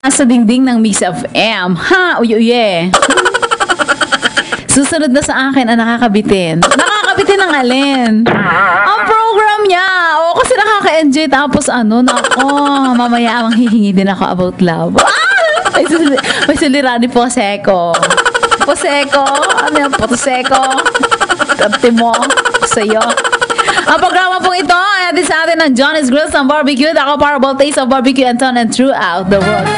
Sa dingding ng Mix FM. Ha? Uye. Susunod na sa akin ang nakakabitin. Nakakabitin ng alin? Ang program niya. O, kasi nakaka-enjoy. Tapos nako, mamaya hihingi din ako about love. May sulirani po Seko. Poseko? Ano yung Poseko? Kanti mo sa'yo. Ang programa pong ito ay atin sa atin ng Johnny's Grills and Barbecue. The comparable taste of barbecue and Anton and throughout the world.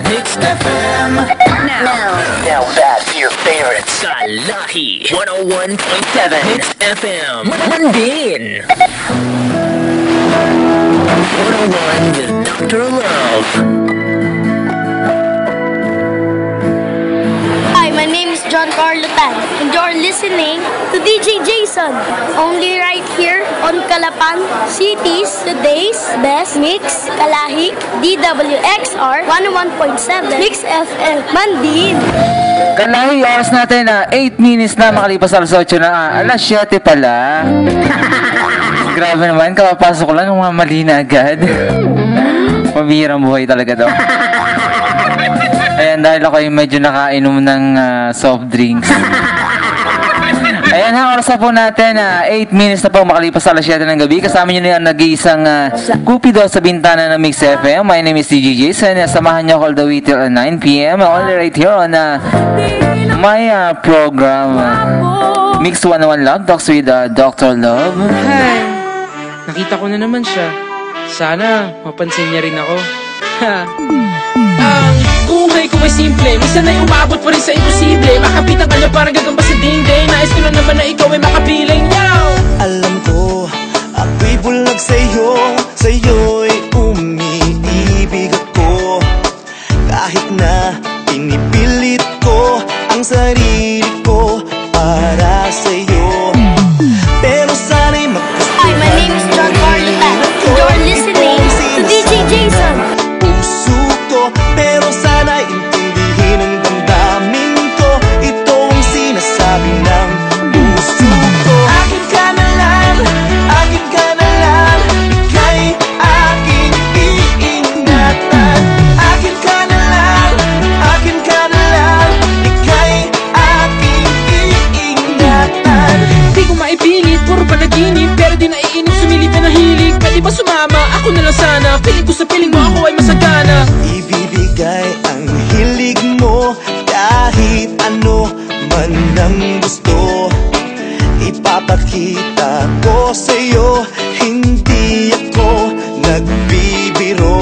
Mix FM. Now that's your favorite. Salahi 101.7 Mix FM. Mandin 101 with Dr. Love. Hi, my name is John Carlo Tan, and you're listening to DJ Jason. Only right here on Calapan City's Today's Best Mix, Kalahik, DWXR 101.7 Mix FM, Mandin. Kalahi, oras natin na 8 minutes na makalipas alas 8 na. Alas 7 pala. Grabe naman, kapapasok ko lang ng mga mali na agad. Pabihirang buhay talaga daw. Ayan, dahil ako yung medyo nakainom ng soft drinks. Ayan ha, oras na po natin, 8 minutes na po makalipas alas 7 ng gabi. Kasama nyo na yung nag-iisang Cupido sa bintana ng Mix FM. My name is DJ Jason. Samahan nyo all the way till 9 p.m. Only right here on my program, Mix 101 Love Talks with Dr. Love. Hi! Nakita ko na naman siya. Sana mapansin niya rin ako. Ang buhay ko ay simple, minsan ay umabot pa rin sa imposible. Makapitan ka na parang gagamba sa dingding. Nais ko lang naman na ikaw ay makapiling niyaw. Alam ko, ako'y bulag sa'yo'y umiibig ako. Kahit na pinipilit ko ang sarili ko para sa'yo. Pero sana'y Hi, my name is John Carlo Tan, and you're listening to DJ Jason. puso ko, pero sana'y intindihin ang damdamin ko. Ito ang sinasabi ng puso ko. Akin ka na lang, ika'y aking iingatan. Akin ka na lang, ika'y aking iingatan. Di ko maipilit, puro panaginip, pero di naiinip, sumilip na hilig. Pwede ba sumama? Ako na lang sana. Piling ko sa piling mo, ako ay masagana. Ibibigay ang hilig mo kahit ano man ang gusto. Ipapakita ko sa'yo, hindi ako nagbibiro.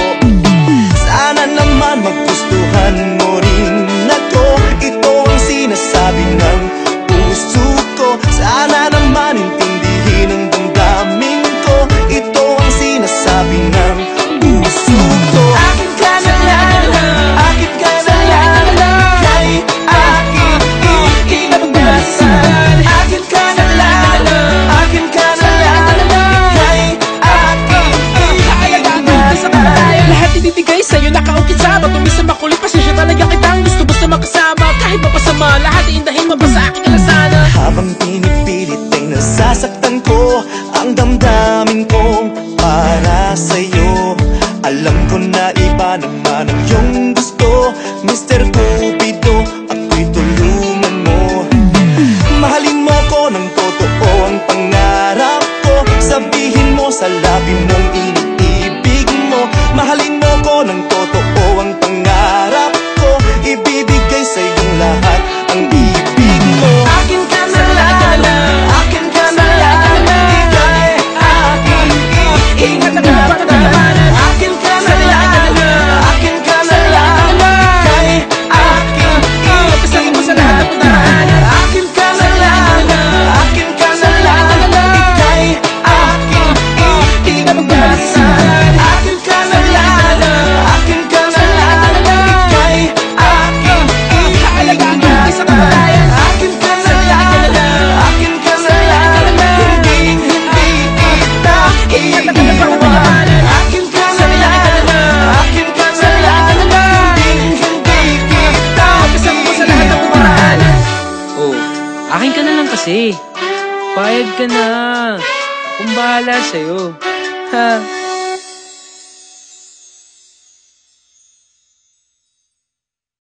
Sana naman magustuhan mo rin ako. Ito ang sinasabi ng puso ko. Sana naman intindihin ang damdamin ko. Ito ang sinasabi ng puso ko. Akin ka na lang, ika'y aking iingatan. Akin ka na lang, ika'y aking iingatan. Lahat ibibigay sa'yo, nakaukit sa bato. Minsan makulit, pasensya talaga kitang gusto basta makasama. Kahit mapasama, lahat iindahin mo ba sa aking alasana. Habang pinipilit ay nasasaktan ko ang damdamin kong para sa'yo. Alam ko na iba naman ang iyong gusto, Mr. Cupido, ako'y tulungan mo. Mahalin mo ko ng totoo ang pangarap ko. Sabihin mo sa labi mong iniibig mo. Mahalin mo ko ng totoo ang pangarap ko. Ibibigay sa iyong lahat ang ibig mo. Akin ka na lang, ika'y aking iingatan. Akin ka na lang kasi. Payag ka na. Akong bahala sa'yo. Ha?